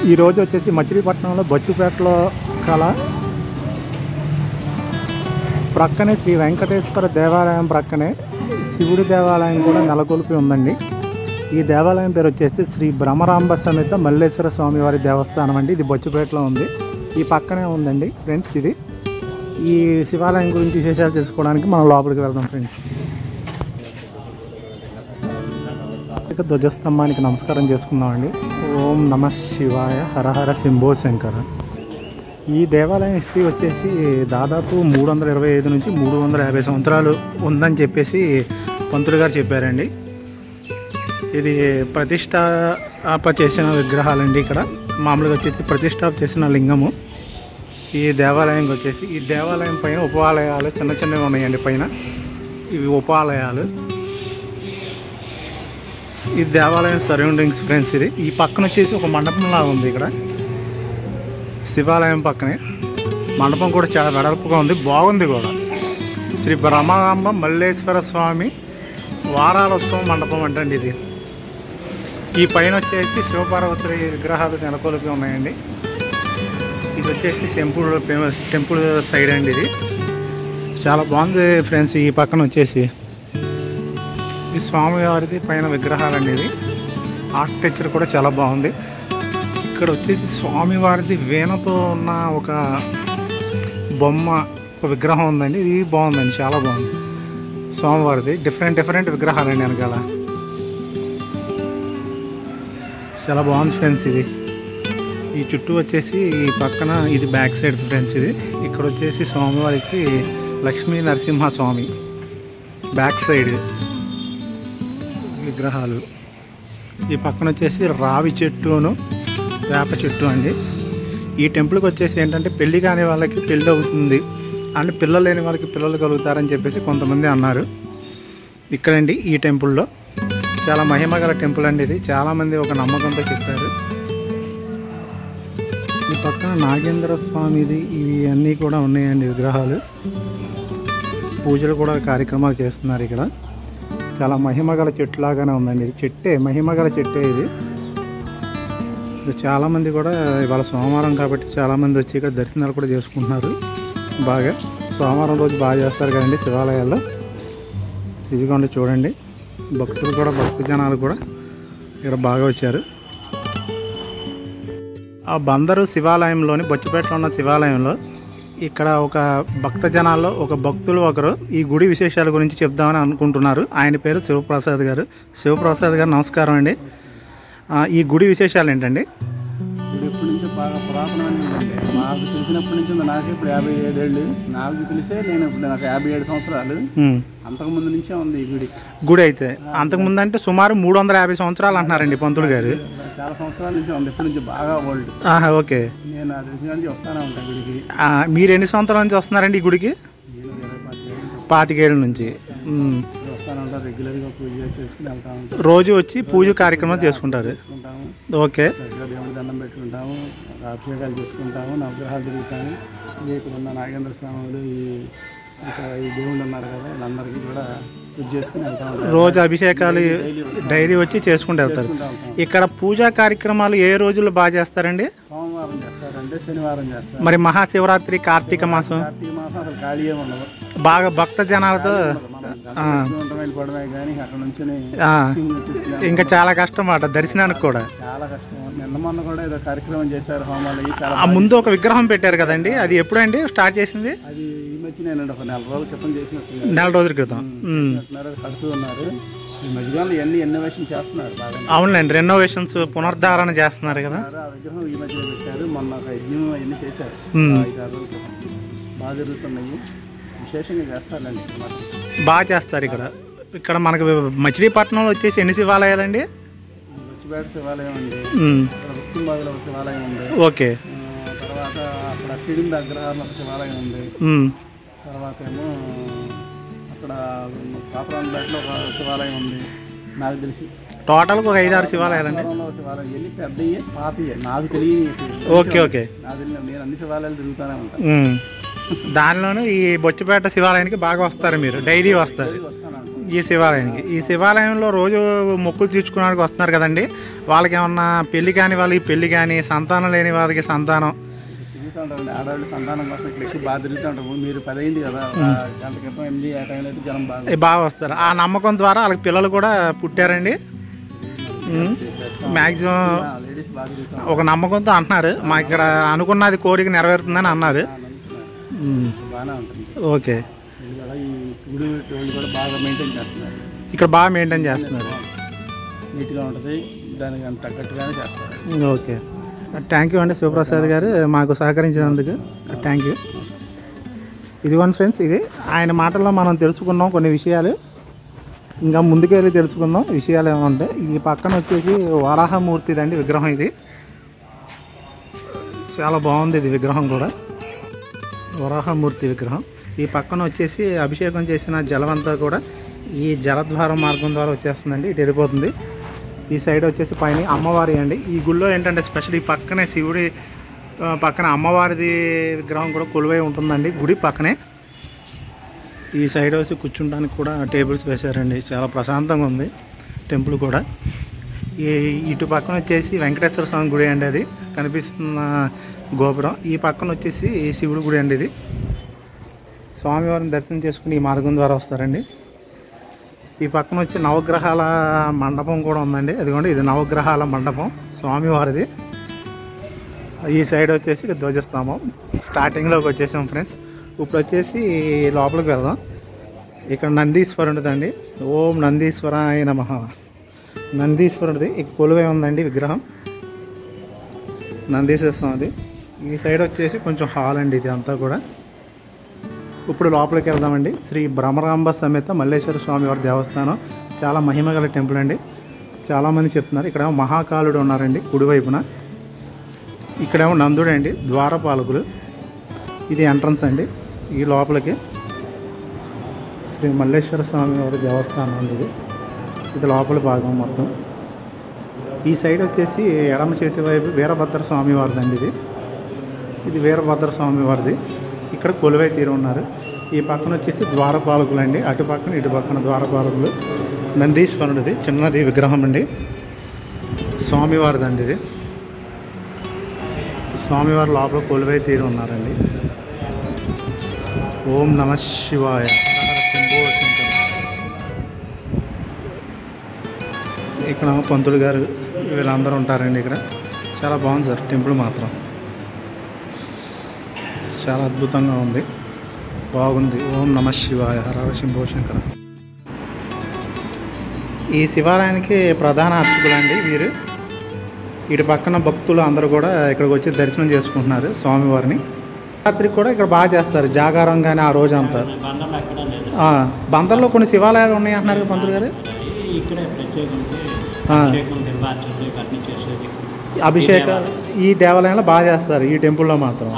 ఈరోజు వచ్చేసి మచిలీపట్నంలో బొచ్చుపేటలో కల ప్రక్కనే శ్రీ వెంకటేశ్వర దేవాలయం ప్రక్కనే శివుడి దేవాలయం కూడా నెలకొల్పి ఉందండి. ఈ దేవాలయం పేరు వచ్చేసి శ్రీ భ్రమరాంబ సమేత మల్లేశ్వర స్వామివారి దేవస్థానం అండి. ఇది బొచ్చుపేటలో ఉంది, ఈ పక్కనే ఉందండి ఫ్రెండ్స్. ఇది ఈ శివాలయం గురించి విశేషాలు తెలుసుకోవడానికి మనం లోపలికి వెళ్దాం ఫ్రెండ్స్. ధ్వజస్తంభానికి నమస్కారం చేసుకుందామండి. ఓం నమ శివాయ, హరహర శంభో శంకర. ఈ దేవాలయం హిస్టరీ వచ్చేసి దాదాపు 325 నుంచి 350 సంవత్సరాలు ఉందని చెప్పేసి పంతులు గారు చెప్పారండి. ఇది ప్రతిష్టాప చేసిన విగ్రహాలండి. ఇక్కడ మామూలుగా వచ్చేసి ప్రతిష్టాప చేసిన లింగము. ఈ దేవాలయంకి వచ్చేసి ఈ దేవాలయం పైన ఉపాలయాలు చిన్న చిన్నవి ఉన్నాయండి. పైన ఇవి ఉపాలయాలు. ఈ దేవాలయం సరౌండింగ్స్ ఫ్రెండ్స్. ఇది ఈ పక్కన వచ్చేసి ఒక మండపంలా ఉంది. ఇక్కడ శివాలయం పక్కనే మండపం కూడా చాలా వెడల్పుగా ఉంది, బాగుంది కూడా. శ్రీ భ్రమరాంబ మల్లేశ్వర స్వామి వారాలోత్సవం మండపం అంటండి ఇది. ఈ పైన వచ్చేసి శివపార్వతి విగ్రహాలు నెలకొల్పి ఉన్నాయండి. ఇది వచ్చేసి ఫేమస్ టెంపుల్ సైడ్ అండి. ఇది చాలా బాగుంది ఫ్రెండ్స్. ఈ పక్కన వచ్చేసి ఈ స్వామివారిది పైన విగ్రహాలండి. ఇది ఆర్కిటెక్చర్ కూడా చాలా బాగుంది. ఇక్కడ వచ్చేసి స్వామివారిది వీణతో ఉన్న ఒక బొమ్మ, ఒక విగ్రహం ఉందండి. ఇది బాగుందండి, చాలా బాగుంది. స్వామివారిది డిఫరెంట్ విగ్రహాలండి వెనకాల. చాలా బాగుంది ఫ్రెండ్స్. ఇది ఈ చుట్టూ వచ్చేసి ఈ పక్కన ఇది బ్యాక్ సైడ్ ఫ్రెండ్స్. ఇది ఇక్కడ వచ్చేసి స్వామివారికి లక్ష్మీ నరసింహస్వామి బ్యాక్ సైడ్ విగ్రహాలు. ఈ పక్కన వచ్చేసి రావి చెట్టును వేప చెట్టు అండి. ఈ టెంపుల్కి వచ్చేసి ఏంటంటే పెళ్ళి కాని వాళ్ళకి పెళ్ళి అవుతుంది అండ్ పిల్లలు లేని వాళ్ళకి పిల్లలు కలుగుతారని చెప్పేసి కొంతమంది అన్నారు. ఇక్కడండి ఈ టెంపుల్లో చాలా మహిమగల టెంపుల్ అండి. ఇది చాలామంది ఒక నమ్మకంతో చెప్పారు. ఈ పక్కన నాగేంద్ర స్వామిది ఇవి అన్నీ కూడా ఉన్నాయండి విగ్రహాలు. పూజలు కూడా కార్యక్రమాలు చేస్తున్నారు. ఇక్కడ చాలా మహిమగల చెట్టు లాగానే ఉందండి. ఇది చెట్టే, మహిమగల చెట్టే ఇది. చాలామంది కూడా ఇవాళ సోమవారం కాబట్టి చాలామంది వచ్చి ఇక్కడ దర్శనాలు కూడా చేసుకుంటున్నారు. బాగా సోమవారం రోజు బాగా చేస్తారు కదండి శివాలయాల్లో. ఇదిగోండి చూడండి, భక్తులు కూడా భక్తి జనాలు కూడా ఇక్కడ బాగా వచ్చారు. ఆ బందరు శివాలయంలోని బొచ్చుపేటలో ఉన్న శివాలయంలో ఇక్కడ ఒక భక్త జనాల్లో ఒక భక్తులు ఒకరు ఈ గుడి విశేషాల గురించి చెప్దామని అనుకుంటున్నారు. ఆయన పేరు శివప్రసాద్ గారు. శివప్రసాద్ గారు నమస్కారం అండి. ఈ గుడి విశేషాలు ఏంటండి? ఎప్పటి నుంచో బాగా పురాతనమైనది. నాకు తెలిసినప్పటి నుంచి ఉంది. నాకు ఇప్పుడు 57 ఏళ్ళు. నాకు తెలిసే నేను ఇప్పుడు నాకు 57 సంవత్సరాలు. అంతకుముందు నుంచే ఉంది ఈ గుడి. అయితే అంతకుముందు అంటే సుమారు 350 సంవత్సరాలు అంటున్నారండి పంతులు గారు. చాలా సంవత్సరాల నుంచి ఉంది, ఎప్పటి నుంచి బాగా ఓల్డ్. ఓకే. నేను అది తెలిసిన నుంచి వస్తానే ఉంటాను గుడికి. మీరు ఎన్ని సంవత్సరాల నుంచి వస్తున్నారండి ఈ గుడికి? నేను 25 ఏళ్ళ నుంచి వస్తానే ఉంటాను. రెగ్యులర్గా పూజ చేసుకుని వెళ్తా ఉంటాను. రోజు వచ్చి పూజ కార్యక్రమాలు చేసుకుంటారు. ఓకే. దేవుడి దండం పెట్టుకుంటాము, అభిషేకాలు చేసుకుంటాము, నవగ్రహాలు తిరుగుతాము. ఇక్కడ ఉన్న నాగేంద్ర స్వాములు ఈ దేవుళ్ళు ఉన్నారు కదా, వీళ్ళందరికీ కూడా పూజ చేసుకుని వెళ్తా ఉంటాం. రోజు అభిషేకాలు డైలీ వచ్చి చేసుకుంటూ వెళ్తారు. ఇక్కడ పూజా కార్యక్రమాలు ఏ రోజులు బాగా చేస్తారండి? సోమవారం చేస్తారంటే, శనివారం చేస్తారు. మరి మహాశివరాత్రి, కార్తీక మాసం అసలు ఖాళీయే ఉండదు. బాగా భక్త జనాలతో వెళ్ళిపోవడమే కానీ అక్కడ నుంచి ఇంకా చాలా కష్టం మాట దర్శనానికి కూడా. చాలా కష్టం. నిన్న మొన్న కూడా ఏదో కార్యక్రమం చేశారు హోమాలు. ముందు ఒక విగ్రహం పెట్టారు కదండి, అది ఎప్పుడండి స్టార్ట్ చేసింది? అది ఈ మధ్య నేను ఒక 4 రోజుల క్రితం చేసినట్టు. 4 రోజుల క్రితం కడుతూ ఉన్నారు. ఈ మధ్యకాలంలో ఇన్నోవేషన్ చేస్తున్నారు బాగా. అవునండి, రెనోవేషన్స్ పునరుద్ధరణ చేస్తున్నారు కదా. ఆ విగ్రహం ఈ మధ్య పెట్టారు. మొన్న ఒక యజ్ఞం అవన్నీ చేశారు. 5-6 రోజుల క్రితం బాగా జరుగుతున్నాయి. విశేషంగా చేస్తారండి, బాగా చేస్తారు ఇక్కడ. ఇక్కడ మనకు మచిలీపట్నంలో వచ్చేసి ఎన్ని శివాలయాలండి? బొచ్చుపేట శివాలయం ఉంది, వస్తుంబావిలో ఒక శివాలయం ఉంది. ఓకే. తర్వాత అక్కడ సిడింగ్ అగ్రహారంలో ఒక శివాలయం ఉంది. తర్వాత ఏమో అక్కడ పాపరాంపేటలో ఒక శివాలయం ఉంది. నాకు తెలిసి టోటల్గా ఒక 5-6 శివాలయాలండి. శివాలయం ఎన్ని పెద్దయ్యే పాతయ్యే నాకు తెలియదు. ఓకే. నేను అన్ని శివాలయాలు తిరుగుతూనే ఉంటాను. దానిలోనూ ఈ బొచ్చుపేట శివాలయానికి బాగా వస్తారు, మీరు డైలీ వస్తారు ఈ శివాలయానికి. ఈ శివాలయంలో రోజు మొక్కులు తీర్చుకోవడానికి వస్తున్నారు కదండి, వాళ్ళకి ఏమన్నా పెళ్లి కాని వాళ్ళకి పెళ్లి కానీ, సంతానం లేని వారికి సంతానం, తిరుగుతూ ఉంటారండి ఆడవాళ్ళు సంతానం కోసం ఇక్కడ ఎక్కువ బాగా తిరుగుతూ ఉంటాము. మీరు 10 అయింది కదా, గంట క్రితం 8 ఆ టైంలో అయితే జనం బాగా వస్తారు. ఆ నమ్మకం ద్వారా వాళ్ళకి పిల్లలు కూడా పుట్టారండి. మ్యాక్సిమం లేడీస్ బాగా తిరుగుతాం, ఒక నమ్మకంతో అంటున్నారు, మా ఇక్కడ అనుకున్నది కోరిక నెరవేరుతుందని అన్నారు. బాగానే ఉంటుంది. ఓకే, ఇది కూడా ఈ గుడి వాళ్ళు కూడా బాగా మెయింటైన్ చేస్తున్నారు. ఇక్కడ బాగా మెయింటైన్ చేస్తున్నారు. నీట్గా ఉంటుంది, దానికి అంత తగ్గట్టుగానే చేస్తారు. ఓకే, థ్యాంక్ యూ అండి శివప్రసాద్ గారు మాకు సహకరించినందుకు. Thank you. ఇదిగోండి ఫ్రెండ్స్, ఇది ఆయన మాటల్లో మనం తెలుసుకున్నాం కొన్ని విషయాలు. ఇంకా ముందుకెళ్ళి తెలుసుకుందాం విషయాలు ఏమంటే. ఈ పక్కన వచ్చేసి వరాహమూర్తిదండి విగ్రహం. ఇది చాలా బాగుంది, ఇది విగ్రహం కూడా వరాహమూర్తి విగ్రహం. ఈ పక్కన వచ్చేసి అభిషేకం చేసిన జలం అంతా కూడా ఈ జలద్వారం మార్గం ద్వారా వచ్చేస్తుందండి, ఇటు వెళ్ళిపోతుంది. ఈ సైడ్ వచ్చేసి పైన అమ్మవారి అండి. ఈ గుళ్ళో ఏంటంటే స్పెషల్ ఈ పక్కనే శివుడి పక్కన అమ్మవారిది విగ్రహం కూడా కొలువై ఉంటుందండి గుడి పక్కనే. ఈ సైడ్ వచ్చి కూర్చుంటానికి కూడా టేబుల్స్ వేశారండి, చాలా ప్రశాంతంగా ఉంది టెంపుల్ కూడా. ఇటు పక్కన వచ్చేసి వెంకటేశ్వర స్వామి గుడి అండి, అది కనిపిస్తున్న గోపురం. ఈ పక్కన వచ్చేసి శివుడి గుడి అండి. ఇది స్వామివారిని దర్శనం చేసుకుని ఈ మార్గం ద్వారా వస్తారండి. ఈ పక్కన వచ్చి నవగ్రహాల మండపం కూడా ఉందండి, అదిగోండి ఇది నవగ్రహాల మండపం స్వామివారిది. ఈ సైడ్ వచ్చేసి ధ్వజస్తంభం. స్టార్టింగ్లోకి వచ్చేసాం ఫ్రెండ్స్. ఇప్పుడు వచ్చేసి లోపలికి వెళ్దాం. ఇక్కడ నందీశ్వరుడిదండి. ఓం నందీశ్వరాయ నమః. నందీశ్వరుడిది ఇక్కడ కొలువై ఉందండి విగ్రహం, నందీశ్వర స్వామిది. ఈ సైడ్ వచ్చేసి కొంచెం హాల్ అండి ఇది అంతా కూడా. ఇప్పుడు లోపలికి వెళ్దామండి. శ్రీ భ్రమరాంబ సమేత మల్లేశ్వర స్వామి వారి దేవస్థానం చాలా మహిమగల టెంపుల్ అండి, చాలామంది చెప్తున్నారు. ఇక్కడ మహాకాలుడు ఉన్నారండి కుడివైపున, ఇక్కడేమో నందుడు అండి, ద్వారపాలకులు. ఇది ఎంట్రన్స్ అండి ఈ లోపలికి. శ్రీ మల్లేశ్వర స్వామి వారి దేవస్థానం అండి ఇది. ఇది లోపల భాగం మొత్తం. ఈ సైడ్ వచ్చేసి ఎడమ చేతి వైపు వీరభద్ర స్వామి వారిది అండి ఇది. ఇది వీరభద్ర స్వామి వారిది, ఇక్కడ కొలువై తీరు ఉన్నారు. ఈ పక్కన వచ్చేసి ద్వారపాలకులు అండి, అటు పక్కన ఇటు పక్కన ద్వారపాలకులు. నందీశ్వరుడిది చిన్నది విగ్రహం అండి, స్వామివారిది అండి ఇది. స్వామివారి లోపల కొలువై తీరు ఉన్నారండి. ఓం నమ శివాయ. ఇక్కడ పంతులు గారు వీళ్ళందరూ ఉంటారండి ఇక్కడ. చాలా బాగుంది సార్ టెంపుల్ మాత్రం, చాలా అద్భుతంగా ఉంది, బాగుంది. ఓం నమ శివాయ. హర శంభో శంకర. ఈ శివాలయానికి ప్రధాన అర్చకులండి వీరు. ఇటు పక్కన భక్తులు అందరూ కూడా ఇక్కడికి వచ్చి దర్శనం చేసుకుంటున్నారు స్వామివారిని. రాత్రికి కూడా ఇక్కడ బాగా చేస్తారు జాగారం కానీ ఆ రోజు అంతా. బందర్లో కొన్ని శివాలయాలు ఉన్నాయి అంటున్నారు పంతులు గారు. అభిషేకాలు ఈ దేవాలయంలో బాగా చేస్తారు, ఈ టెంపుల్లో మాత్రం.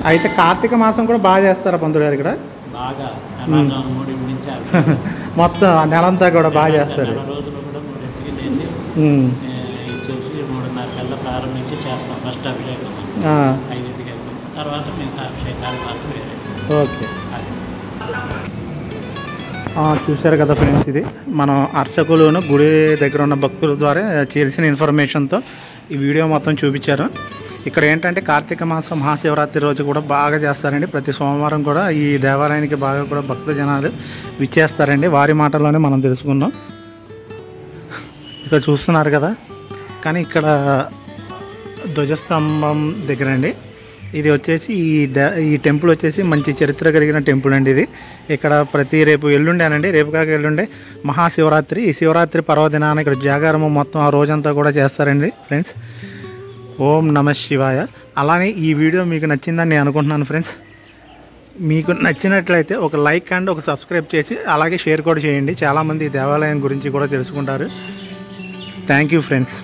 అయితే కార్తీక మాసం కూడా బాగా చేస్తారా పంతులు గారు ఇక్కడ? మొత్తం నెలంతా కూడా బాగా చేస్తారు. ఓకే, చూశారు కదా ఫ్రెండ్స్, ఇది మనం అర్చకులను గుడి దగ్గర ఉన్న భక్తుల ద్వారా చేసిన ఇన్ఫర్మేషన్తో ఈ వీడియో మొత్తం చూపించారు. ఇక్కడ ఏంటంటే కార్తీక మాసం మహాశివరాత్రి రోజు కూడా బాగా చేస్తారండి. ప్రతి సోమవారం కూడా ఈ దేవాలయానికి బాగా కూడా భక్త జనాలు విచ్చేస్తారండి. వారి మాటల్లోనే మనం తెలుసుకున్నాం. ఇక్కడ చూస్తున్నారు కదా, కానీ ఇక్కడ ధ్వజస్తంభం దగ్గర అండి ఇది వచ్చేసి ఈ టెంపుల్ వచ్చేసి మంచి చరిత్ర కలిగిన టెంపుల్ అండి ఇది. ఇక్కడ రేపు ఎల్లుండేనండి, రేపు కాక ఎల్లుండే మహాశివరాత్రి. ఈ శివరాత్రి పర్వదినాన ఇక్కడ జాగారము మొత్తం ఆ రోజంతా కూడా చేస్తారండి ఫ్రెండ్స్. ఓం నమ శివాయ. అలానే ఈ వీడియో మీకు నచ్చిందని నేను అనుకుంటున్నాను ఫ్రెండ్స్. మీకు నచ్చినట్లయితే ఒక లైక్ అండ్ ఒక సబ్స్క్రైబ్ చేసి అలాగే షేర్ కూడా చేయండి. చాలామంది ఈ దేవాలయం గురించి కూడా తెలుసుకుంటారు. Thank you friends.